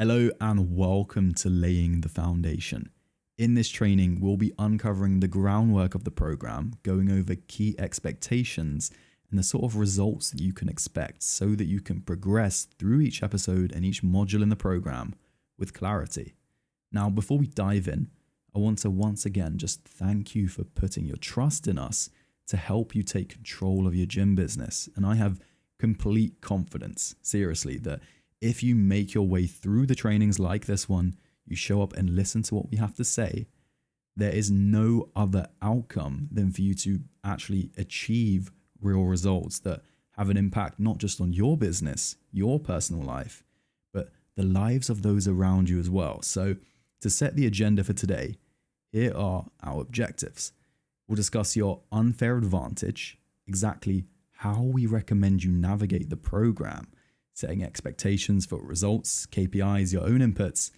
Hello and welcome to Laying the Foundation. In this training, we'll be uncovering the groundwork of the program, going over key expectations and the sort of results that you can expect so that you can progress through each episode and each module in the program with clarity. Now, before we dive in, I want to once again just thank you for putting your trust in us to help you take control of your gym business. And I have complete confidence, seriously, that if you make your way through the trainings like this one, you show up and listen to what we have to say, there is no other outcome than for you to actually achieve real results that have an impact not just on your business, your personal life, but the lives of those around you as well. So to set the agenda for today, here are our objectives. We'll discuss your unfair advantage, exactly how we recommend you navigate the program, setting expectations for results, KPIs, your own inputs,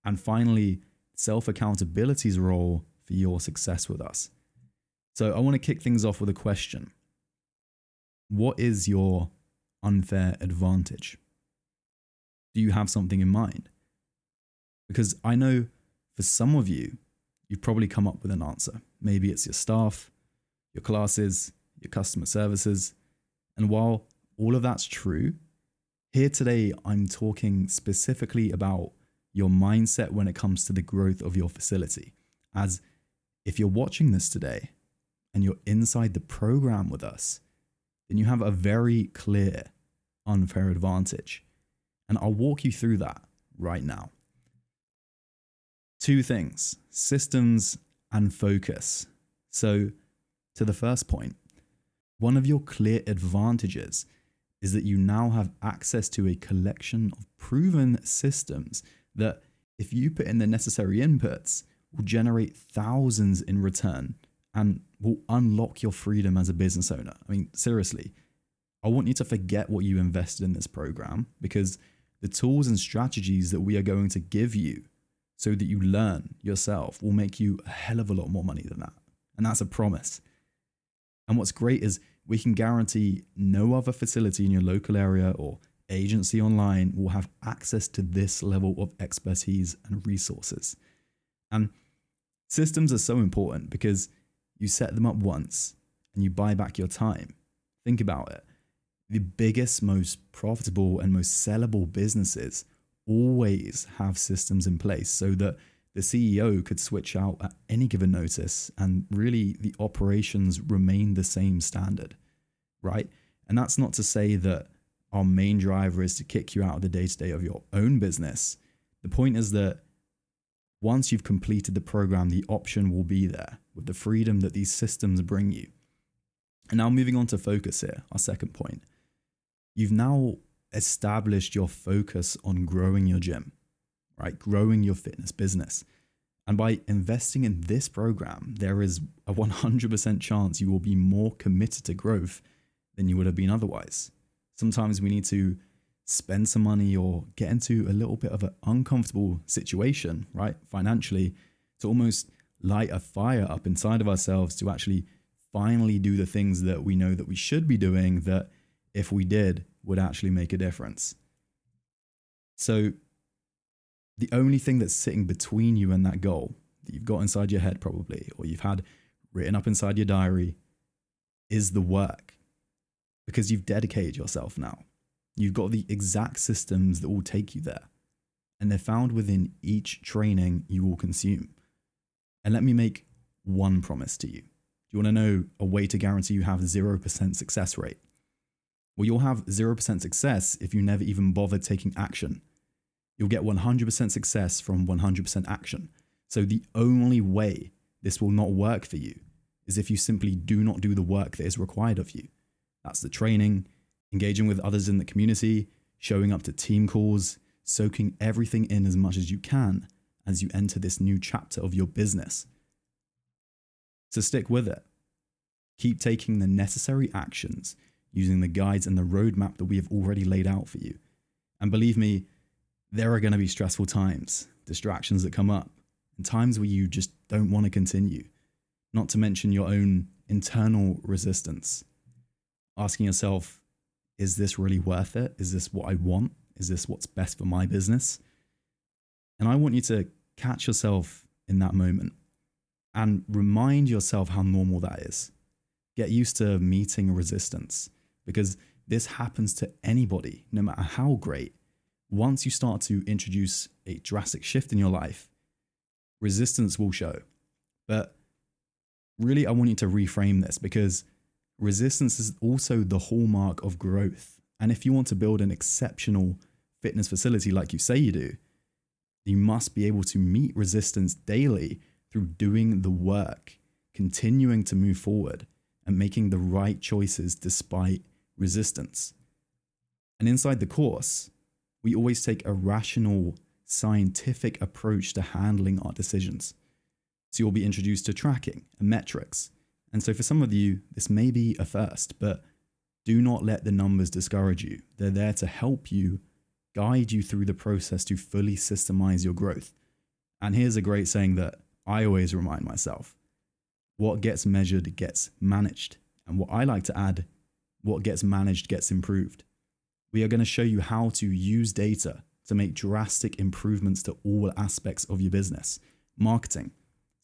and finally, self-accountability's role for your success with us. So I want to kick things off with a question. What is your unfair advantage? Do you have something in mind? Because I know for some of you, you've probably come up with an answer. Maybe it's your staff, your classes, your customer services. And while all of that's true, here today, I'm talking specifically about your mindset when it comes to the growth of your facility. As if you're watching this today and you're inside the program with us, then you have a very clear unfair advantage. And I'll walk you through that right now. Two things, systems and focus. So to the first point, one of your clear advantages is that you now have access to a collection of proven systems that, if you put in the necessary inputs, will generate thousands in return and will unlock your freedom as a business owner. I mean, seriously, I want you to forget what you invested in this program, because the tools and strategies that we are going to give you so that you learn yourself will make you a hell of a lot more money than that. And that's a promise. And what's great is we can guarantee no other facility in your local area or agency online will have access to this level of expertise and resources. And systems are so important because you set them up once and you buy back your time. Think about it. The biggest, most profitable and most sellable businesses always have systems in place so that the CEO could switch out at any given notice and really the operations remain the same standard, right? And that's not to say that our main driver is to kick you out of the day-to-day of your own business. The point is that once you've completed the program, the option will be there with the freedom that these systems bring you. And now moving on to focus here, our second point. You've now established your focus on growing your gym, right? Growing your fitness business. And by investing in this program, there is a 100% chance you will be more committed to growth than you would have been otherwise. Sometimes we need to spend some money or get into a little bit of an uncomfortable situation, right? Financially, to almost light a fire up inside of ourselves to actually finally do the things that we know that we should be doing, that if we did, would actually make a difference. So the only thing that's sitting between you and that goal that you've got inside your head probably, or you've had written up inside your diary, is the work. Because you've dedicated yourself now. You've got the exact systems that will take you there. And they're found within each training you will consume. And let me make one promise to you. Do you want to know a way to guarantee you have 0% success rate? Well, you'll have 0% success if you never even bother taking action. You'll get 100% success from 100% action. So the only way this will not work for you is if you simply do not do the work that is required of you. That's the training, engaging with others in the community, showing up to team calls, soaking everything in as much as you can as you enter this new chapter of your business. So stick with it. Keep taking the necessary actions using the guides and the roadmap that we have already laid out for you. And believe me, there are going to be stressful times, distractions that come up, and times where you just don't want to continue, not to mention your own internal resistance. Asking yourself, is this really worth it? Is this what I want? Is this what's best for my business? And I want you to catch yourself in that moment and remind yourself how normal that is. Get used to meeting resistance, because this happens to anybody, no matter how great. Once you start to introduce a drastic shift in your life, resistance will show. But really, I want you to reframe this, because resistance is also the hallmark of growth. And if you want to build an exceptional fitness facility like you say you do, you must be able to meet resistance daily through doing the work, continuing to move forward, and making the right choices despite resistance. And inside the course, we always take a rational, scientific approach to handling our decisions. So you'll be introduced to tracking and metrics. And so for some of you, this may be a first, but do not let the numbers discourage you. They're there to help you, guide you through the process to fully systemize your growth. And here's a great saying that I always remind myself: what gets measured gets managed. And what I like to add, what gets managed gets improved. We are going to show you how to use data to make drastic improvements to all aspects of your business: marketing,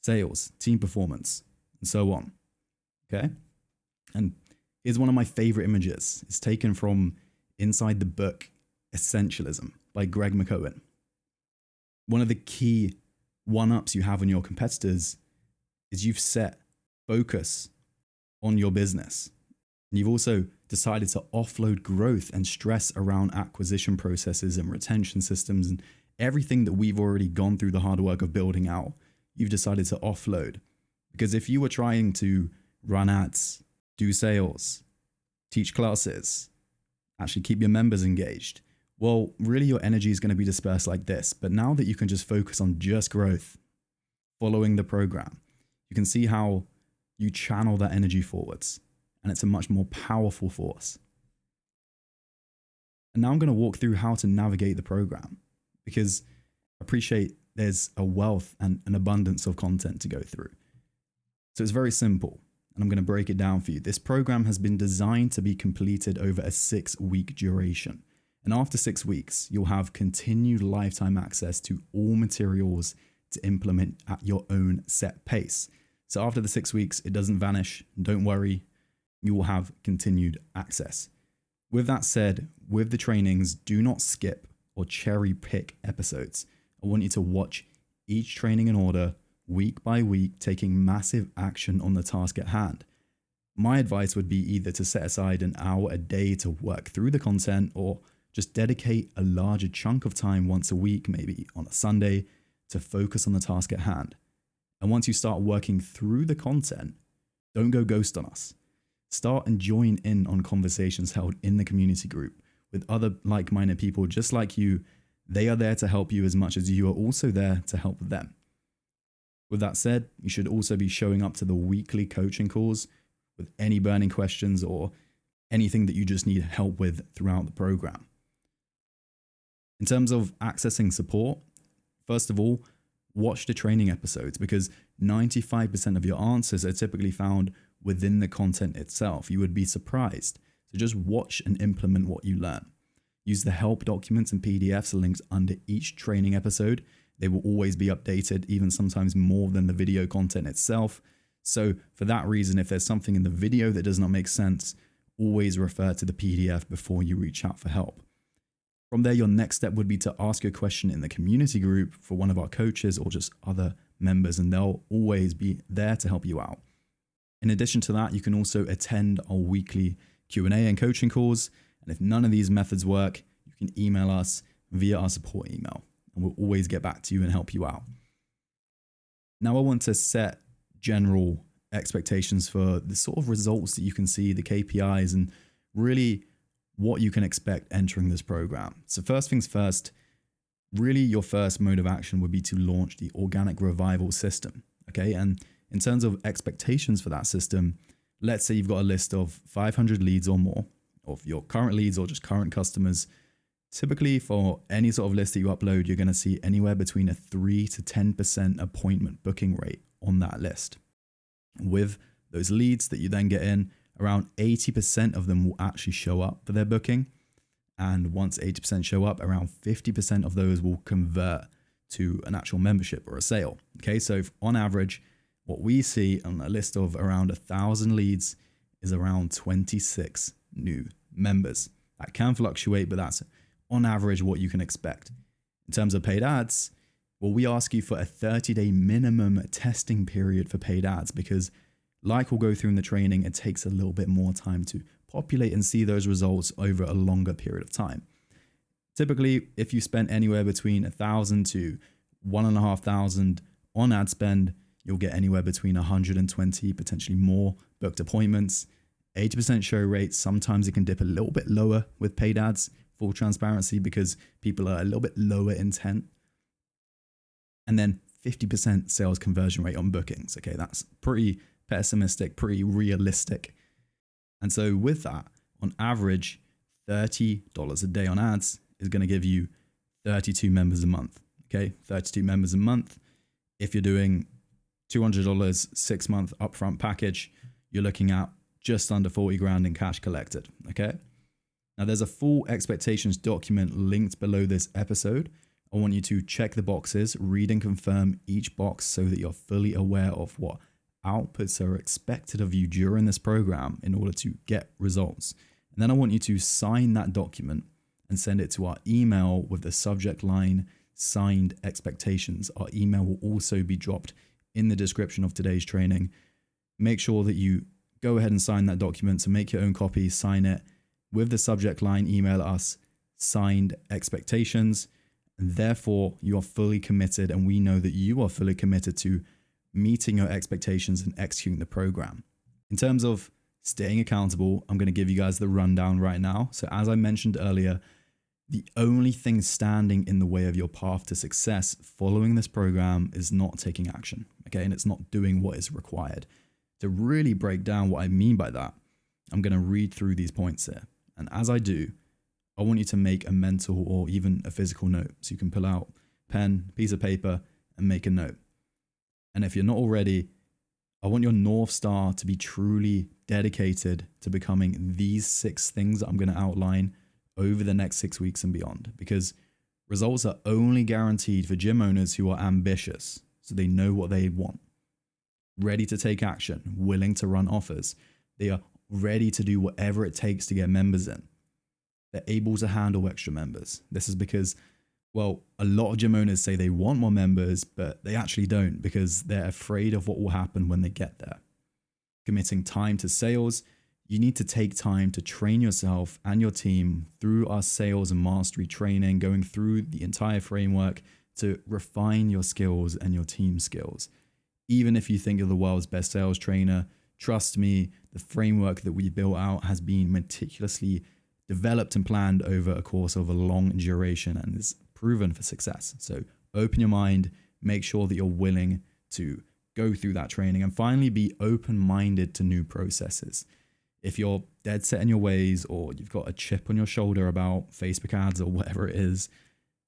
sales, team performance, and so on. Okay? And here's one of my favorite images. It's taken from inside the book Essentialism by Greg McKeown. One of the key one-ups you have on your competitors is you've set focus on your business. And you've also decided to offload growth and stress around acquisition processes and retention systems and everything that we've already gone through the hard work of building out. You've decided to offload. Because if you were trying to run ads, do sales, teach classes, actually keep your members engaged, well, really your energy is going to be dispersed like this. But now that you can just focus on just growth, following the program, you can see how you channel that energy forwards. And it's a much more powerful force. And now I'm going to walk through how to navigate the program, because I appreciate there's a wealth and an abundance of content to go through. So it's very simple, and I'm going to break it down for you. This program has been designed to be completed over a 6-week duration. And after 6 weeks, you'll have continued lifetime access to all materials to implement at your own set pace. So after the 6 weeks, it doesn't vanish. Don't worry. You will have continued access. With that said, with the trainings, do not skip or cherry pick episodes. I want you to watch each training in order, week by week, taking massive action on the task at hand. My advice would be either to set aside an hour a day to work through the content, or just dedicate a larger chunk of time once a week, maybe on a Sunday, to focus on the task at hand. And once you start working through the content, don't go ghost on us. Start and join in on conversations held in the community group with other like-minded people just like you. They are there to help you as much as you are also there to help them. With that said, you should also be showing up to the weekly coaching calls with any burning questions or anything that you just need help with throughout the program. In terms of accessing support, first of all, watch the training episodes, because 95% of your answers are typically found within the content itself. You would be surprised. So just watch and implement what you learn. Use the help documents and PDFs links under each training episode. They will always be updated, even sometimes more than the video content itself. So for that reason, if there's something in the video that does not make sense, always refer to the PDF before you reach out for help. From there, your next step would be to ask a question in the community group for one of our coaches or just other members, and they'll always be there to help you out. In addition to that, you can also attend our weekly Q&A and coaching calls. And if none of these methods work, you can email us via our support email, and we'll always get back to you and help you out. Now I want to set general expectations for the sort of results that you can see, the KPIs, and really what you can expect entering this program. So first things first, really your first mode of action would be to launch the organic revival system. Okay. And in terms of expectations for that system, let's say you've got a list of 500 leads or more of your current leads or just current customers. Typically for any sort of list that you upload, you're going to see anywhere between a 3 to 10% appointment booking rate on that list. With those leads that you then get in, around 80% of them will actually show up for their booking. And once 80% show up, around 50% of those will convert to an actual membership or a sale. Okay, so on average, what we see on a list of around 1,000 leads is around 26 new members. That can fluctuate, but that's on average what you can expect. In terms of paid ads, well, we ask you for a 30-day minimum testing period for paid ads because, like we'll go through in the training, it takes a little bit more time to populate and see those results over a longer period of time. Typically, if you spent anywhere between 1,000 to 1,500 on ad spend, you'll get anywhere between 120, potentially more booked appointments, 80% show rates. Sometimes it can dip a little bit lower with paid ads, full transparency, because people are a little bit lower intent. And then 50% sales conversion rate on bookings. Okay, that's pretty pessimistic, pretty realistic. And so with that, on average, $30 a day on ads is going to give you 32 members a month. Okay, 32 members a month. If you're doing $200 6-month upfront package, you're looking at just under 40 grand in cash collected. Okay. Now there's a full expectations document linked below this episode. I want you to check the boxes, read and confirm each box so that you're fully aware of what outputs are expected of you during this program in order to get results. And then I want you to sign that document and send it to our email with the subject line signed expectations. Our email will also be dropped in the description of today's training. Make sure that you go ahead and sign that document. So make your own copy, sign it with the subject line, email us signed expectations. And therefore you are fully committed, and we know that you are fully committed to meeting your expectations and executing the program. In terms of staying accountable, I'm going to give you guys the rundown right now. So as I mentioned earlier, the only thing standing in the way of your path to success following this program is not taking action. Okay. And it's not doing what is required. To really break down what I mean by that, I'm going to read through these points here. And as I do, I want you to make a mental or even a physical note. So you can pull out pen, piece of paper, and make a note. And if you're not already, I want your North Star to be truly dedicated to becoming these 6 things that I'm going to outline over the next 6 weeks and beyond. Because results are only guaranteed for gym owners who are ambitious, so they know what they want, ready to take action, willing to run offers. They are ready to do whatever it takes to get members in. They're able to handle extra members. This is because, well, a lot of gym owners say they want more members, but they actually don't because they're afraid of what will happen when they get there. Committing time to sales, you need to take time to train yourself and your team through our sales and mastery training, going through the entire framework to refine your skills and your team skills. Even if you think you're the world's best sales trainer, trust me, the framework that we built out has been meticulously developed and planned over a course of a long duration and is proven for success. So open your mind, make sure that you're willing to go through that training, and finally be open-minded to new processes. If you're dead set in your ways, or you've got a chip on your shoulder about Facebook ads or whatever it is,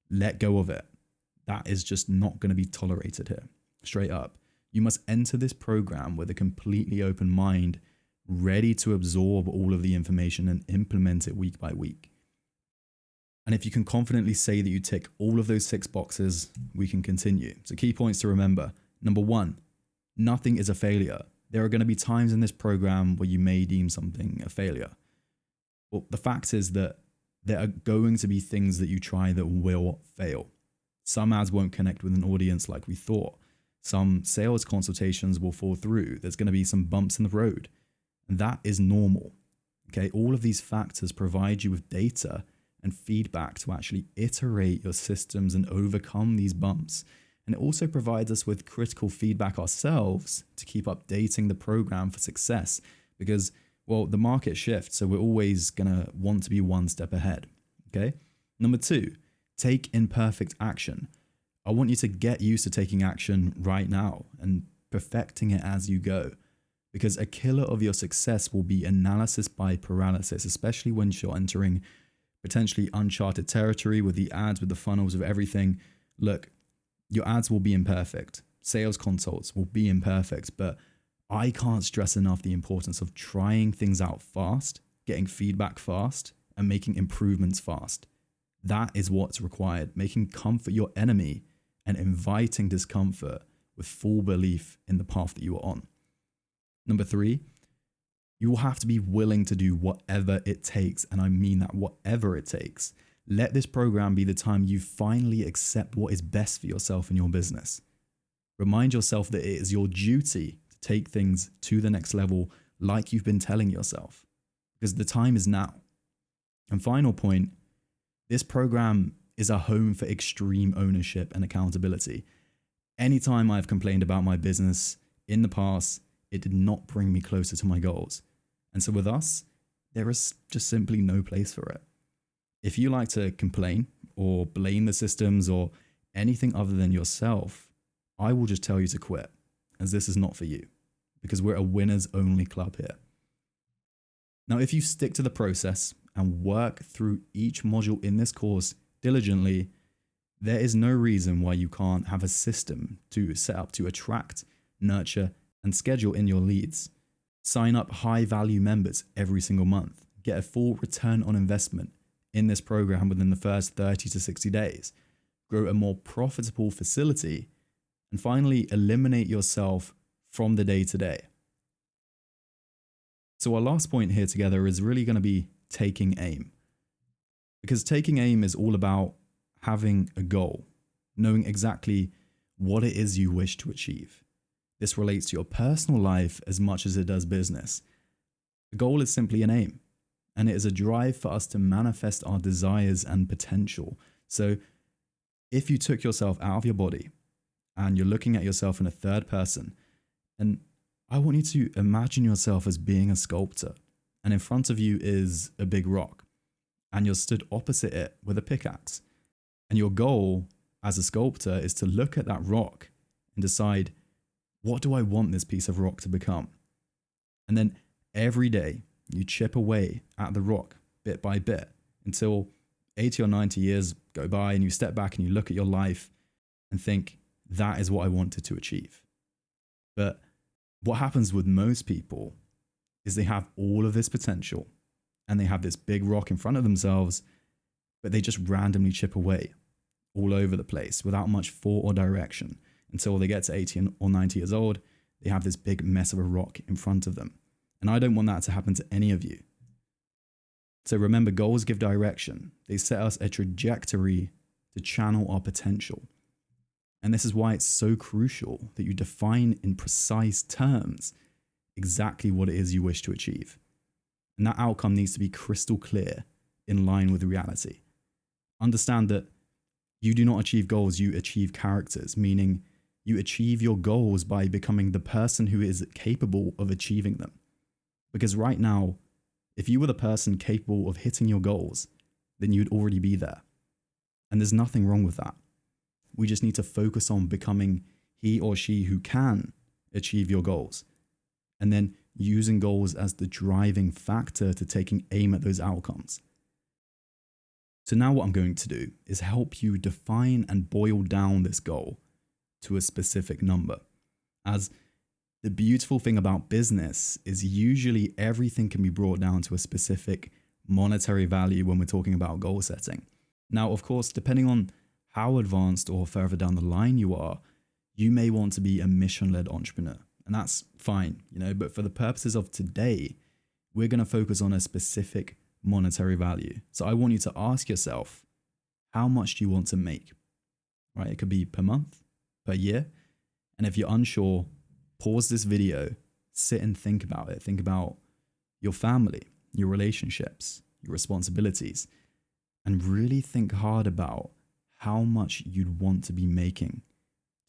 let go of it. That is just not going to be tolerated here. Straight up. You must enter this program with a completely open mind, ready to absorb all of the information and implement it week by week. And if you can confidently say that you tick all of those 6 boxes, we can continue. So key points to remember. Number 1, nothing is a failure. There are going to be times in this program where you may deem something a failure. Well, the fact is that there are going to be things that you try that will fail. Some ads won't connect with an audience like we thought. Some sales consultations will fall through. There's going to be some bumps in the road. And that is normal. Okay, all of these factors provide you with data and feedback to actually iterate your systems and overcome these bumps. And it also provides us with critical feedback ourselves to keep updating the program for success because, well, the market shifts. So we're always going to want to be one step ahead. Okay. Number 2, take imperfect action. I want you to get used to taking action right now and perfecting it as you go, because a killer of your success will be analysis by paralysis, especially when you're entering potentially uncharted territory with the ads, with the funnels, of everything. Look, your ads will be imperfect. Sales consults will be imperfect, but I can't stress enough the importance of trying things out fast, getting feedback fast, and making improvements fast. That is what's required. Making comfort your enemy and inviting discomfort with full belief in the path that you are on. Number 3, you will have to be willing to do whatever it takes. And I mean that, whatever it takes. Let this program be the time you finally accept what is best for yourself and your business. Remind yourself that it is your duty to take things to the next level like you've been telling yourself, because the time is now. And final point, this program is a home for extreme ownership and accountability. Anytime I've complained about my business in the past, it did not bring me closer to my goals. And so with us, there is just simply no place for it. If you like to complain or blame the systems or anything other than yourself, I will just tell you to quit, as this is not for you, because we're a winners only club here. Now, if you stick to the process and work through each module in this course diligently, there is no reason why you can't have a system to set up to attract, nurture, and schedule in your leads. Sign up high value members every single month. Get a full return on investment in this program within the first 30 to 60 days. Grow a more profitable facility. And finally, eliminate yourself from the day to day. So our last point here together is really going to be taking aim. Because taking aim is all about having a goal, knowing exactly what it is you wish to achieve. This relates to your personal life as much as it does business. The goal is simply an aim, and it is a drive for us to manifest our desires and potential. So if you took yourself out of your body and you're looking at yourself in a third person, and I want you to imagine yourself as being a sculptor, and in front of you is a big rock, and you're stood opposite it with a pickaxe. And your goal as a sculptor is to look at that rock and decide, what do I want this piece of rock to become? And then every day you chip away at the rock bit by bit until 80 or 90 years go by and you step back and you look at your life and think, that is what I wanted to achieve. But what happens with most people is they have all of this potential and they have this big rock in front of themselves, but they just randomly chip away all over the place without much thought or direction until they get to 80 or 90 years old. They have this big mess of a rock in front of them. And I don't want that to happen to any of you. So remember, goals give direction. They set us a trajectory to channel our potential. And this is why it's so crucial that you define in precise terms exactly what it is you wish to achieve. And that outcome needs to be crystal clear, in line with reality. Understand that you do not achieve goals, you achieve characters, meaning you achieve your goals by becoming the person who is capable of achieving them. Because right now, if you were the person capable of hitting your goals, then you'd already be there. And there's nothing wrong with that. We just need to focus on becoming he or she who can achieve your goals. And then using goals as the driving factor to taking aim at those outcomes. So now what I'm going to do is help you define and boil down this goal to a specific number. As the beautiful thing about business is usually everything can be brought down to a specific monetary value when we're talking about goal setting. Now, of course, depending on how advanced or further down the line you are, you may want to be a mission-led entrepreneur, and that's fine, but for the purposes of today, we're going to focus on a specific monetary value. So I want you to ask yourself, how much do you want to make? Right? It could be per month, per year. And if you're unsure, pause this video, sit and think about it. Think about your family, your relationships, your responsibilities, and really think hard about how much you'd want to be making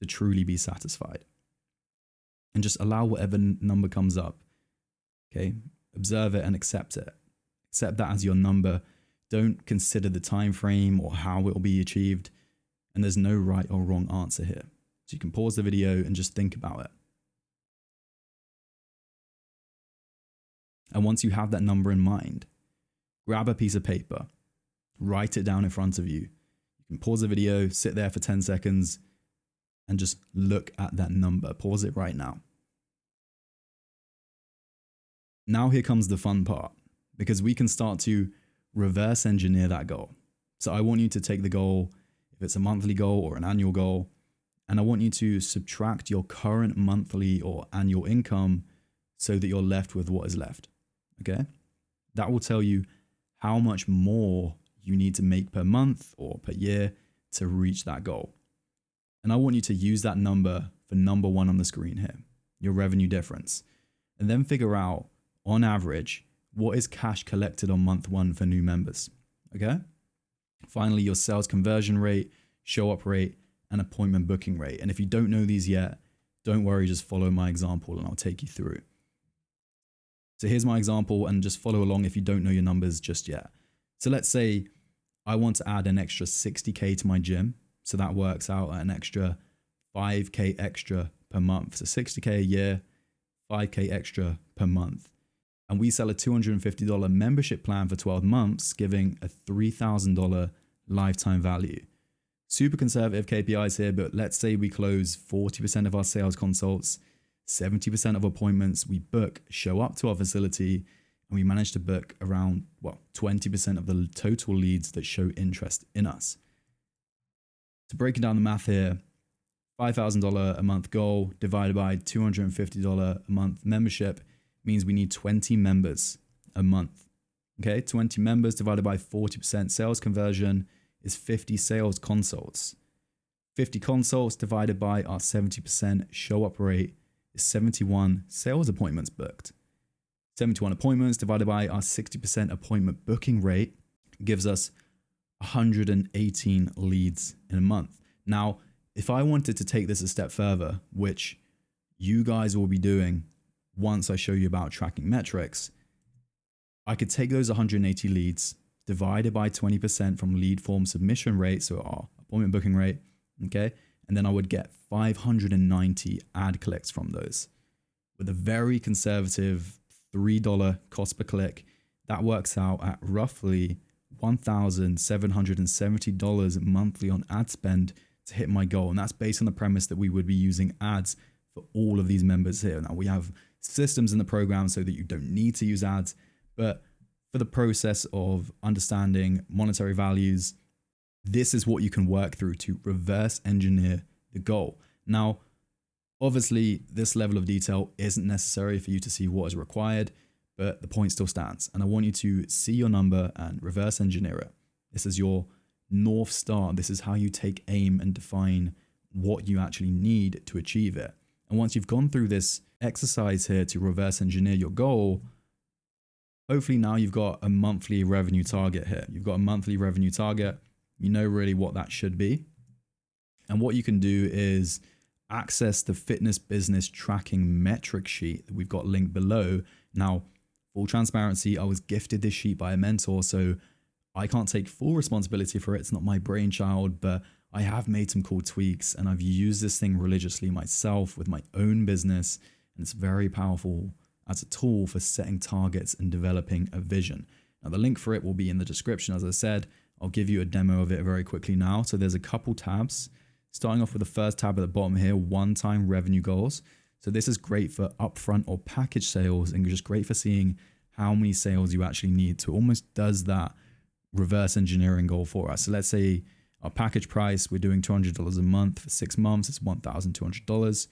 to truly be satisfied. And just allow whatever number comes up. Okay? Observe it and accept it. Accept that as your number. Don't consider the time frame or how it will be achieved. And there's no right or wrong answer here. So you can pause the video and just think about it. And once you have that number in mind, grab a piece of paper, write it down in front of you. You can pause the video, sit there for 10 seconds, and just look at that number. Pause it right now. Now here comes the fun part, because we can start to reverse engineer that goal. So I want you to take the goal, if it's a monthly goal or an annual goal, And I want you to subtract your current monthly or annual income so that you're left with what is left. Okay? That will tell you how much more you need to make per month or per year to reach that goal. And I want you to use that number for number one on the screen here, your revenue difference. And then figure out, on average, what is cash collected on month one for new members. Okay? Finally, your sales conversion rate, show up rate, and appointment booking rate. And if you don't know these yet, don't worry, just follow my example and I'll take you through. So here's my example, and just follow along if you don't know your numbers just yet. So let's say I want to add an extra 60K to my gym. So that works out at an extra 5K extra per month. So 60K a year, 5K extra per month. And we sell a $250 membership plan for 12 months, giving a $3,000 lifetime value. Super conservative KPIs here, but let's say we close 40% of our sales consults, 70% of appointments we book show up to our facility, and we manage to book around, 20% of the total leads that show interest in us. To break down the math here, $5,000 a month goal divided by $250 a month membership means we need 20 members a month. Okay, 20 members divided by 40% sales conversion is 50 sales consults. 50 consults divided by our 70% show up rate is 71 sales appointments booked. 71 appointments divided by our 60% appointment booking rate gives us 118 leads in a month. Now, if I wanted to take this a step further, which you guys will be doing once I show you about tracking metrics, I could take those 180 leads divided by 20% from lead form submission rate, so our appointment booking rate, okay? And then I would get 590 ad clicks from those. With a very conservative $3 cost per click, that works out at roughly $1,770 monthly on ad spend to hit my goal. And that's based on the premise that we would be using ads for all of these members here. Now, we have systems in the program so that you don't need to use ads, but for the process of understanding monetary values, this is what you can work through to reverse engineer the goal. Now, obviously, this level of detail isn't necessary for you to see what is required, but the point still stands. And I want you to see your number and reverse engineer it. This is your North Star. This is how you take aim and define what you actually need to achieve it. And once you've gone through this exercise here to reverse engineer your goal, hopefully now you've got a monthly revenue target here. You've got a monthly revenue target. You know really what that should be. And what you can do is access the fitness business tracking metric sheet that we've got linked below. Now, full transparency, I was gifted this sheet by a mentor, so I can't take full responsibility for it. It's not my brainchild, but I have made some cool tweaks and I've used this thing religiously myself with my own business. And it's very powerful as a tool for setting targets and developing a vision. Now, the link for it will be in the description. As I said, I'll give you a demo of it very quickly now. So there's a couple tabs, starting off with the first tab at the bottom here, one-time revenue goals. So this is great for upfront or package sales and just great for seeing how many sales you actually need. So it almost does that reverse engineering goal for us. So let's say our package price, we're doing $200 a month for 6 months. It's $1,200.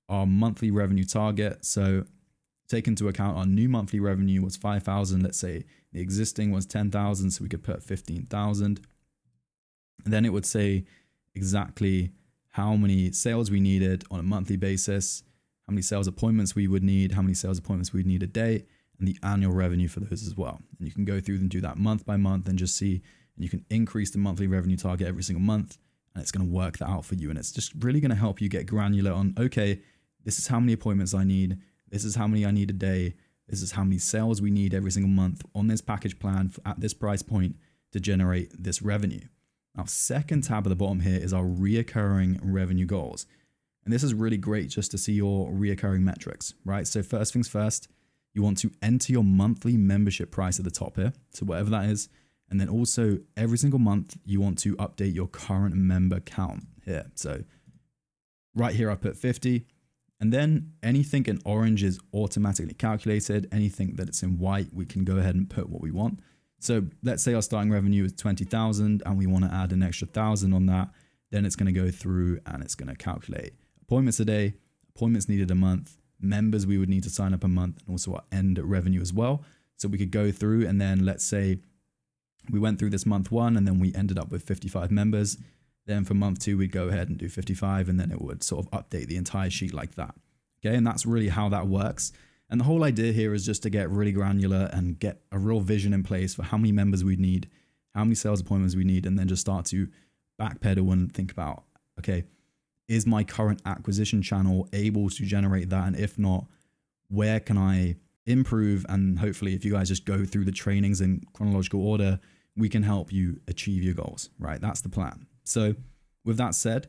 Our monthly revenue target. So take into account our new monthly revenue was 5,000. Let's say the existing was 10,000. So we could put 15,000. And then it would say exactly how many sales we needed on a monthly basis, how many sales appointments we would need, how many sales appointments we'd need a day, and the annual revenue for those as well. And you can go through and do that month by month and just see, and you can increase the monthly revenue target every single month, and it's going to work that out for you. And it's just really going to help you get granular on, okay, this is how many appointments I need. This is how many I need a day. This is how many sales we need every single month on this package plan at this price point to generate this revenue. Now, second tab at the bottom here is our reoccurring revenue goals. And this is really great just to see your reoccurring metrics, right? So first things first, you want to enter your monthly membership price at the top here. So whatever that is. And then also every single month, you want to update your current member count here. So right here, I put 50. And then anything in orange is automatically calculated. Anything that it's in white, we can go ahead and put what we want. So let's say our starting revenue is 20,000 and we want to add an extra 1,000 on that. then it's going to go through and it's going to calculate appointments a day, appointments needed a month, members we would need to sign up a month, and also our end revenue as well. So we could go through, and then let's say we went through this month one and then we ended up with 55 members. Then for month two, we'd go ahead and do 55, and then it would sort of update the entire sheet like that. Okay, and that's really how that works. And the whole idea here is just to get really granular and get a real vision in place for how many members we'd need, how many sales appointments we need, and then just start to backpedal and think about, okay, is my current acquisition channel able to generate that? And if not, where can I improve? And hopefully, if you guys just go through the trainings in chronological order, we can help you achieve your goals, right? That's the plan. So with that said,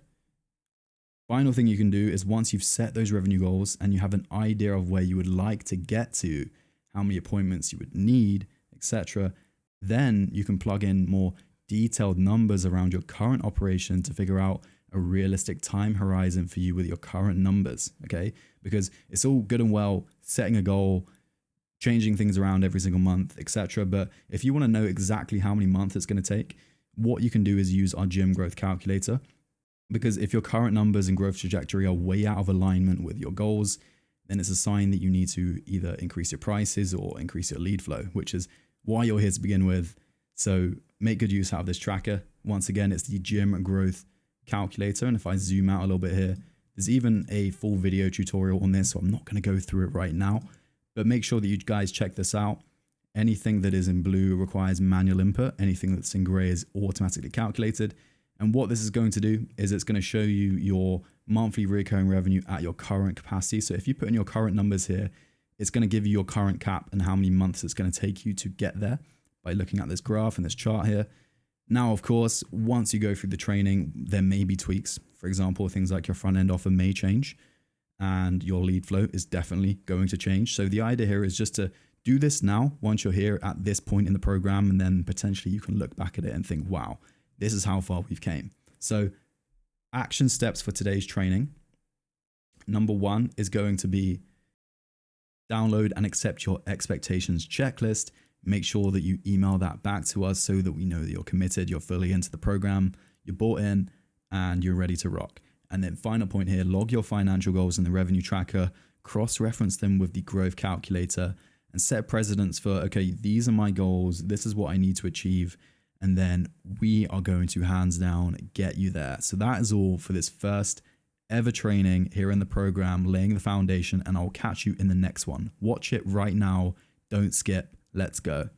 final thing you can do is once you've set those revenue goals and you have an idea of where you would like to get to, how many appointments you would need, etc., then you can plug in more detailed numbers around your current operation to figure out a realistic time horizon for you with your current numbers, okay? Because it's all good and well setting a goal, changing things around every single month, etc. But if you want to know exactly how many months it's going to take, what you can do is use our gym growth calculator. Because if your current numbers and growth trajectory are way out of alignment with your goals, then it's a sign that you need to either increase your prices or increase your lead flow, which is why you're here to begin with. So make good use out of this tracker. Once again, it's the gym growth calculator. And if I zoom out a little bit here, there's even a full video tutorial on this, so I'm not going to go through it right now, but make sure that you guys check this out. Anything that is in blue requires manual input. Anything that's in gray is automatically calculated. And what this is going to do is it's going to show you your monthly recurring revenue at your current capacity. So if you put in your current numbers here, it's going to give you your current cap and how many months it's going to take you to get there by looking at this graph and this chart here. Now, of course, once you go through the training, there may be tweaks. For example, things like your front end offer may change and your lead flow is definitely going to change. So the idea here is just to do this now once you're here at this point in the program, and then potentially you can look back at it and think, wow, this is how far we've came. So action steps for today's training. Number one is going to be download and accept your expectations checklist. Make sure that you email that back to us so that we know that you're committed, you're fully into the program, you're bought in, and you're ready to rock. And then final point here, log your financial goals in the revenue tracker, cross-reference them with the growth calculator, and set precedents for, okay, these are my goals, this is what I need to achieve, and then we are going to hands down get you there. So that is all for this first ever training here in the program, laying the foundation, and I'll catch you in the next one. Watch it right now. Don't skip. Let's go.